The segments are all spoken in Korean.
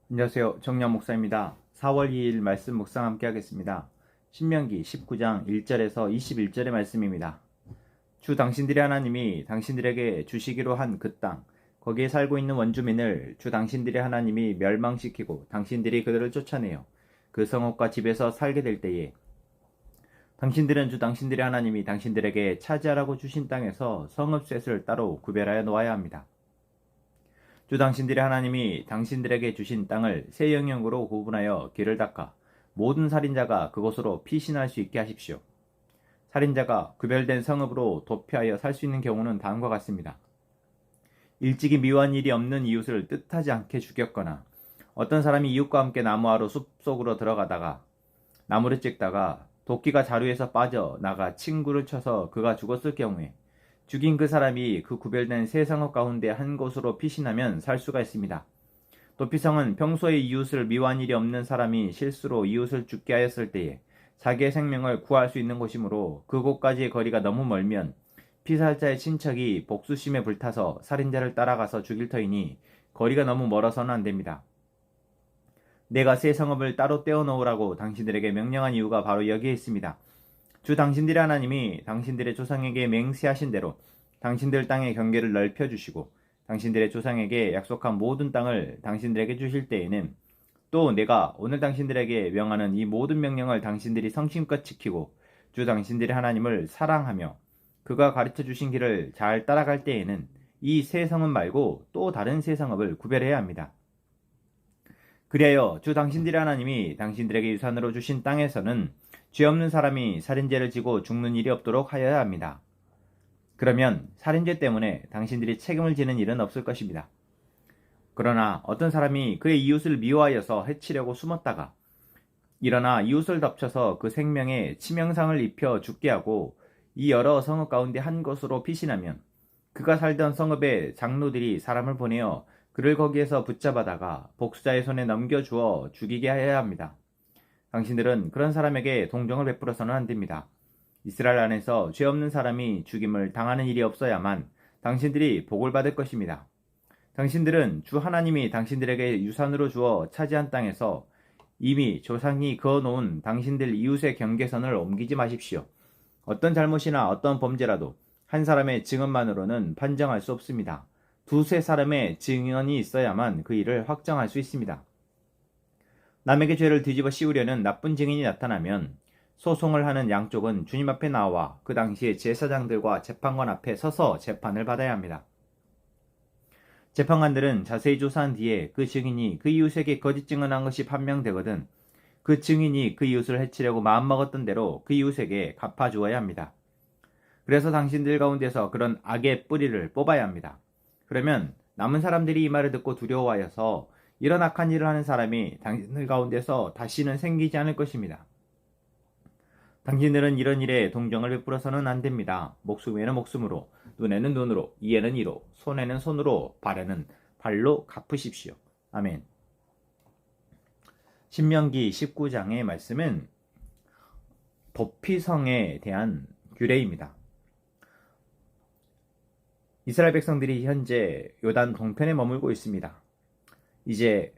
안녕하세요. 정량 목사입니다. 4월 2일 말씀 묵상 함께 하겠습니다. 신명기 19장 1절에서 21절의 말씀입니다. 주 당신들의 하나님이 당신들에게 주시기로 한 그 땅, 거기에 살고 있는 원주민을 주 당신들의 하나님이 멸망시키고 당신들이 그들을 쫓아내어 그 성읍과 집에서 살게 될 때에 당신들은 주 당신들의 하나님이 당신들에게 차지하라고 주신 땅에서 성읍셋을 따로 구별하여 놓아야 합니다. 주 당신들의 하나님이 당신들에게 주신 땅을 세 영역으로 구분하여 길을 닦아 모든 살인자가 그곳으로 피신할 수 있게 하십시오. 살인자가 구별된 성읍으로 도피하여 살 수 있는 경우는 다음과 같습니다. 일찍이 미워한 일이 없는 이웃을 뜻하지 않게 죽였거나 어떤 사람이 이웃과 함께 나무하러 숲속으로 들어가다가 나무를 찍다가 도끼가 자루에서 빠져나가 친구를 쳐서 그가 죽었을 경우에 죽인 그 사람이 그 구별된 세 성읍 가운데 한 곳으로 피신하면 살 수가 있습니다. 도피성은 평소에 이웃을 미워한 일이 없는 사람이 실수로 이웃을 죽게 하였을 때에 자기의 생명을 구할 수 있는 곳이므로 그곳까지의 거리가 너무 멀면 피살자의 친척이 복수심에 불타서 살인자를 따라가서 죽일 터이니 거리가 너무 멀어서는 안 됩니다. 내가 세 성읍을 따로 떼어 놓으라고 당신들에게 명령한 이유가 바로 여기에 있습니다. 주 당신들의 하나님이 당신들의 조상에게 맹세하신 대로 당신들 땅의 경계를 넓혀주시고 당신들의 조상에게 약속한 모든 땅을 당신들에게 주실 때에는 또 내가 오늘 당신들에게 명하는 이 모든 명령을 당신들이 성심껏 지키고 주 당신들의 하나님을 사랑하며 그가 가르쳐 주신 길을 잘 따라갈 때에는 이 세 성읍 말고 또 다른 세 성읍을 구별해야 합니다. 그리하여 주 당신들의 하나님이 당신들에게 유산으로 주신 땅에서는 죄 없는 사람이 살인죄를 지고 죽는 일이 없도록 하여야 합니다. 그러면 살인죄 때문에 당신들이 책임을 지는 일은 없을 것입니다. 그러나 어떤 사람이 그의 이웃을 미워하여서 해치려고 숨었다가 일어나 이웃을 덮쳐서 그 생명에 치명상을 입혀 죽게 하고 이 여러 성읍 가운데 한 곳으로 피신하면 그가 살던 성읍의 장로들이 사람을 보내어 그를 거기에서 붙잡아다가 복수자의 손에 넘겨주어 죽이게 하여야 합니다. 당신들은 그런 사람에게 동정을 베풀어서는 안 됩니다. 이스라엘 안에서 죄 없는 사람이 죽임을 당하는 일이 없어야만 당신들이 복을 받을 것입니다. 당신들은 주 하나님이 당신들에게 유산으로 주어 차지한 땅에서 이미 조상이 그어놓은 당신들 이웃의 경계선을 옮기지 마십시오. 어떤 잘못이나 어떤 범죄라도 한 사람의 증언만으로는 판정할 수 없습니다. 두세 사람의 증언이 있어야만 그 일을 확정할 수 있습니다. 남에게 죄를 뒤집어 씌우려는 나쁜 증인이 나타나면 소송을 하는 양쪽은 주님 앞에 나와 그 당시에 제사장들과 재판관 앞에 서서 재판을 받아야 합니다. 재판관들은 자세히 조사한 뒤에 그 증인이 그 이웃에게 거짓 증언한 것이 판명되거든 그 증인이 그 이웃을 해치려고 마음먹었던 대로 그 이웃에게 갚아주어야 합니다. 그래서 당신들 가운데서 그런 악의 뿌리를 뽑아야 합니다. 그러면 남은 사람들이 이 말을 듣고 두려워하여서 이런 악한 일을 하는 사람이 당신들 가운데서 다시는 생기지 않을 것입니다. 당신들은 이런 일에 동정을 베풀어서는 안 됩니다. 목숨에는 목숨으로, 눈에는 눈으로, 이에는 이로, 손에는 손으로, 발에는 발로 갚으십시오. 아멘. 신명기 19장의 말씀은 도피성에 대한 규례입니다. 이스라엘 백성들이 현재 요단 동편에 머물고 있습니다. 이제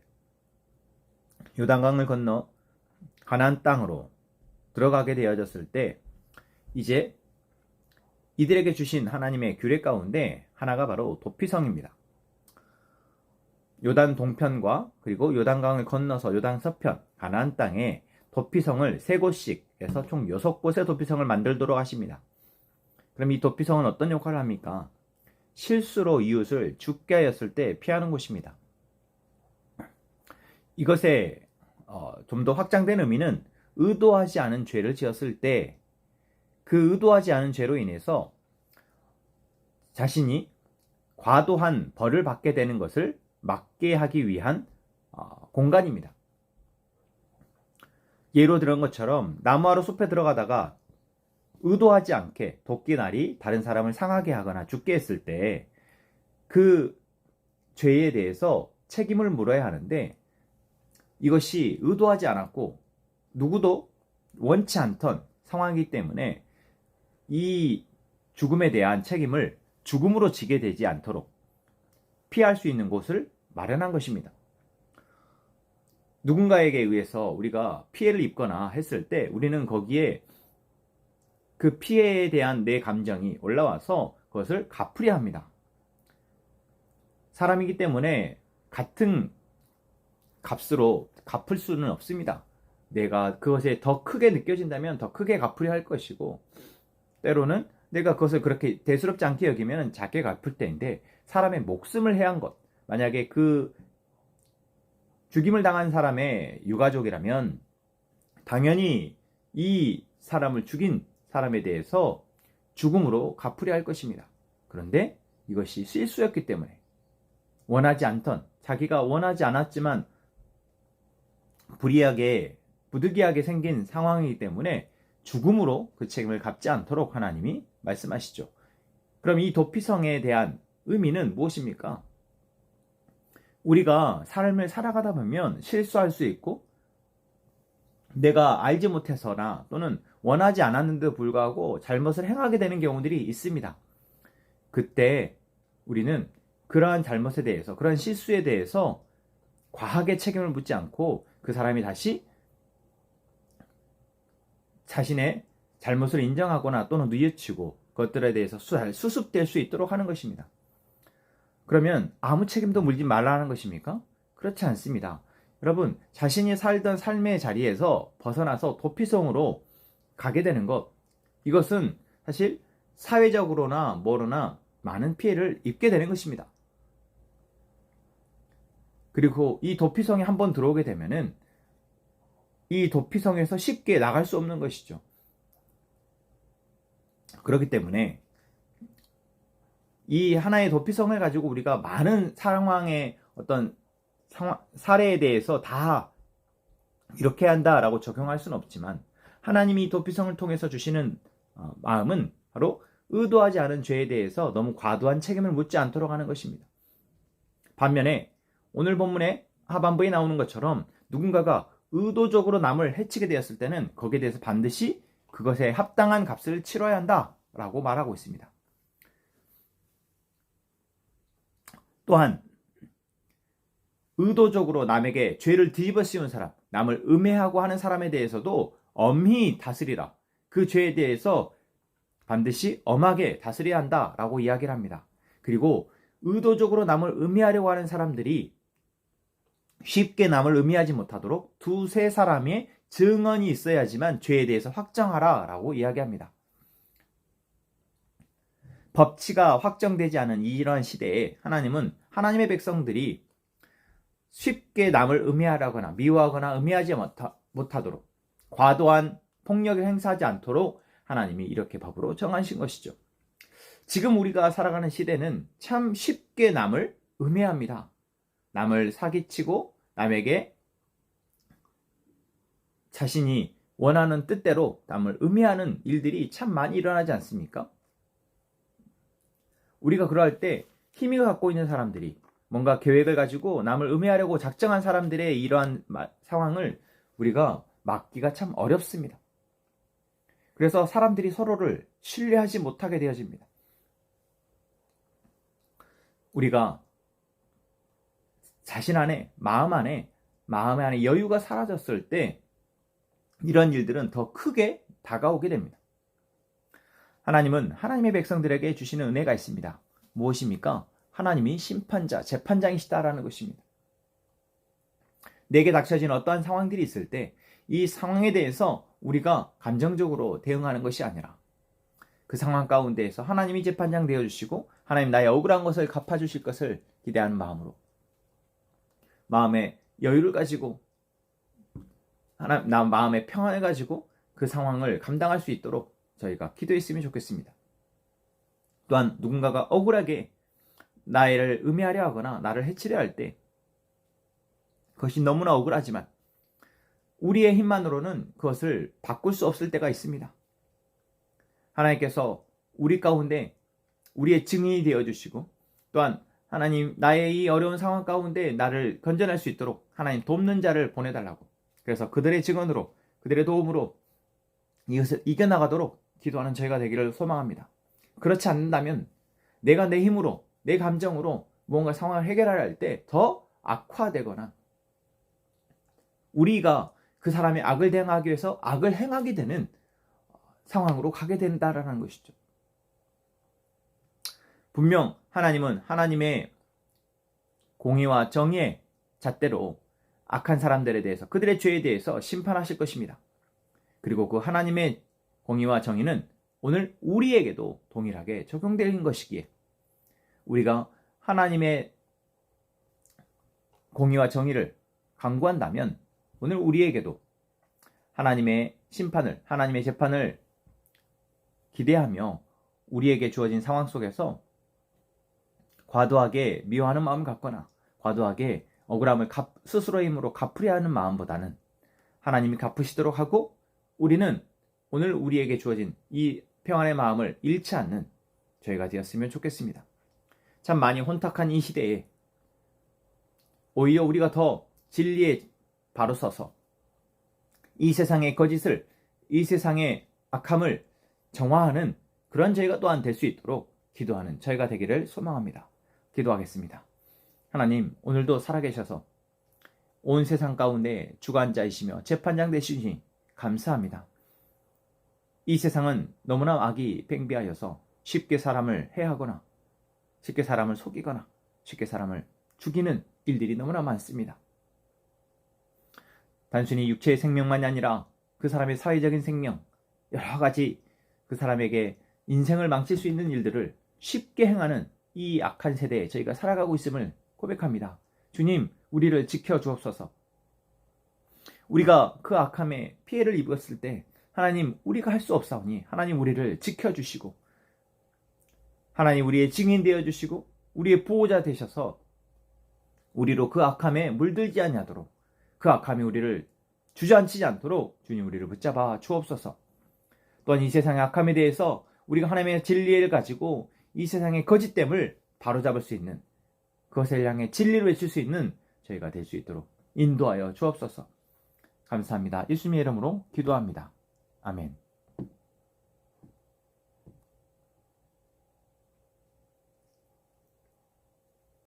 요단강을 건너 가나안 땅으로 들어가게 되어졌을 때 이제 이들에게 주신 하나님의 규례 가운데 하나가 바로 도피성입니다. 요단 동편과 그리고 요단강을 건너서 요단 서편 가나안 땅에 도피성을 3곳씩 해서 총 6곳의 도피성을 만들도록 하십니다. 그럼 이 도피성은 어떤 역할을 합니까? 실수로 이웃을 죽게 하였을 때 피하는 곳입니다. 이것의 좀 더 확장된 의미는 의도하지 않은 죄를 지었을 때 그 의도하지 않은 죄로 인해서 자신이 과도한 벌을 받게 되는 것을 막게 하기 위한 공간입니다. 예로 들은 것처럼 나무하러 숲에 들어가다가 의도하지 않게 도끼날이 다른 사람을 상하게 하거나 죽게 했을 때 그 죄에 대해서 책임을 물어야 하는데 이것이 의도하지 않았고 누구도 원치 않던 상황이기 때문에 이 죽음에 대한 책임을 죽음으로 지게 되지 않도록 피할 수 있는 곳을 마련한 것입니다. 누군가에게 의해서 우리가 피해를 입거나 했을 때 우리는 거기에 그 피해에 대한 내 감정이 올라와서 그것을 갚으려 합니다. 사람이기 때문에 같은 값으로 갚을 수는 없습니다. 내가 그것에 더 크게 느껴진다면 더 크게 갚으려 할 것이고, 때로는 내가 그것을 그렇게 대수롭지 않게 여기면 작게 갚을 때인데, 사람의 목숨을 해한 것, 만약에 그 죽임을 당한 사람의 유가족이라면 당연히 이 사람을 죽인 사람에 대해서 죽음으로 갚으려 할 것입니다. 그런데 이것이 실수였기 때문에, 원하지 않던, 자기가 원하지 않았지만 불이하게 부득이하게 생긴 상황이기 때문에 죽음으로 그 책임을 갚지 않도록 하나님이 말씀하시죠. 그럼 이 도피성에 대한 의미는 무엇입니까? 우리가 삶을 살아가다 보면 실수할 수 있고, 내가 알지 못해서나 또는 원하지 않았는데도 불구하고 잘못을 행하게 되는 경우들이 있습니다. 그때 우리는 그러한 잘못에 대해서, 그러한 실수에 대해서 과하게 책임을 묻지 않고 그 사람이 다시 자신의 잘못을 인정하거나 또는 뉘우치고 그것들에 대해서 수습될 수 있도록 하는 것입니다. 그러면 아무 책임도 물지 말라는 것입니까? 그렇지 않습니다. 여러분, 자신이 살던 삶의 자리에서 벗어나서 도피성으로 가게 되는 것, 이것은 사실 사회적으로나 뭐로나 많은 피해를 입게 되는 것입니다. 그리고 이 도피성에 한번 들어오게 되면은 이 도피성에서 쉽게 나갈 수 없는 것이죠. 그렇기 때문에 이 하나의 도피성을 가지고 우리가 많은 상황의 어떤 사례에 대해서 다 이렇게 한다라고 적용할 수는 없지만, 하나님이 이 도피성을 통해서 주시는 마음은 바로 의도하지 않은 죄에 대해서 너무 과도한 책임을 묻지 않도록 하는 것입니다. 반면에 오늘 본문의 하반부에 나오는 것처럼 누군가가 의도적으로 남을 해치게 되었을 때는 거기에 대해서 반드시 그것에 합당한 값을 치러야 한다라고 말하고 있습니다. 또한 의도적으로 남에게 죄를 뒤집어 씌운 사람, 남을 음해하고 하는 사람에 대해서도 엄히 다스리라. 그 죄에 대해서 반드시 엄하게 다스려야 한다라고 이야기를 합니다. 그리고 의도적으로 남을 음해하려고 하는 사람들이 쉽게 남을 음해하지 못하도록 두세 사람의 증언이 있어야지만 죄에 대해서 확정하라라고 이야기합니다. 법치가 확정되지 않은 이러한 시대에 하나님은 하나님의 백성들이 쉽게 남을 음해하거나 미워하거나 음해하지 못하도록, 과도한 폭력을 행사하지 않도록 하나님이 이렇게 법으로 정하신 것이죠. 지금 우리가 살아가는 시대는 참 쉽게 남을 음해합니다. 남을 사기치고 남에게 자신이 원하는 뜻대로 남을 음해하는 일들이 참 많이 일어나지 않습니까? 우리가 그러할 때 힘이 갖고 있는 사람들이 뭔가 계획을 가지고 남을 음해하려고 작정한 사람들의 이러한 상황을 우리가 막기가 참 어렵습니다. 그래서 사람들이 서로를 신뢰하지 못하게 되어집니다. 우리가 자신 안에, 마음 안에 여유가 사라졌을 때 이런 일들은 더 크게 다가오게 됩니다. 하나님은 하나님의 백성들에게 주시는 은혜가 있습니다. 무엇입니까? 하나님이 심판자, 재판장이시다라는 것입니다. 내게 닥쳐진 어떠한 상황들이 있을 때 이 상황에 대해서 우리가 감정적으로 대응하는 것이 아니라 그 상황 가운데에서 하나님이 재판장 되어주시고 하나님 나의 억울한 것을 갚아주실 것을 기대하는 마음으로, 마음의 여유를 가지고, 마음의 평안을 가지고 그 상황을 감당할 수 있도록 저희가 기도했으면 좋겠습니다. 또한 누군가가 억울하게 나를 음해하려 하거나 나를 해치려 할 때 그것이 너무나 억울하지만 우리의 힘만으로는 그것을 바꿀 수 없을 때가 있습니다. 하나님께서 우리 가운데 우리의 증인이 되어주시고, 또한 하나님 나의 이 어려운 상황 가운데 나를 건져낼 수 있도록 하나님 돕는 자를 보내달라고, 그래서 그들의 증언으로, 그들의 도움으로 이것을 이겨나가도록 기도하는 저희가 되기를 소망합니다. 그렇지 않는다면 내가 내 힘으로, 내 감정으로 무언가 상황을 해결하려 할 때 더 악화되거나 우리가 그 사람의 악을 대항하기 위해서 악을 행하게 되는 상황으로 가게 된다라는 것이죠. 분명 하나님은 하나님의 공의와 정의의 잣대로 악한 사람들에 대해서, 그들의 죄에 대해서 심판하실 것입니다. 그리고 그 하나님의 공의와 정의는 오늘 우리에게도 동일하게 적용되는 것이기에 우리가 하나님의 공의와 정의를 강구한다면 오늘 우리에게도 하나님의 심판을, 하나님의 재판을 기대하며 우리에게 주어진 상황 속에서 과도하게 미워하는 마음을 갖거나 과도하게 억울함을 스스로의 힘으로 갚으려 하는 마음보다는 하나님이 갚으시도록 하고 우리는 오늘 우리에게 주어진 이 평안의 마음을 잃지 않는 저희가 되었으면 좋겠습니다. 참 많이 혼탁한 이 시대에 오히려 우리가 더 진리에 바로 서서 이 세상의 거짓을, 이 세상의 악함을 정화하는 그런 저희가 또한 될 수 있도록 기도하는 저희가 되기를 소망합니다. 기도하겠습니다. 하나님, 오늘도 살아계셔서 온 세상 가운데 주관자이시며 재판장 되시니 감사합니다. 이 세상은 너무나 악이 팽배하여서 쉽게 사람을 해하거나 쉽게 사람을 속이거나 쉽게 사람을 죽이는 일들이 너무나 많습니다. 단순히 육체의 생명만이 아니라 그 사람의 사회적인 생명, 여러 가지 그 사람에게 인생을 망칠 수 있는 일들을 쉽게 행하는 이 악한 세대에 저희가 살아가고 있음을 고백합니다. 주님, 우리를 지켜주옵소서. 우리가 그 악함에 피해를 입었을 때 하나님, 우리가 할 수 없사오니 하나님 우리를 지켜주시고 하나님 우리의 증인 되어주시고 우리의 보호자 되셔서 우리로 그 악함에 물들지 아니하도록, 그 악함이 우리를 주저앉히지 않도록 주님 우리를 붙잡아 주옵소서. 또한 이 세상의 악함에 대해서 우리가 하나님의 진리를 가지고 이 세상의 거짓됨을 바로잡을 수 있는, 그것을 향해 진리로 외칠 수 있는 저희가 될 수 있도록 인도하여 주옵소서. 감사합니다. 예수님의 이름으로 기도합니다. 아멘.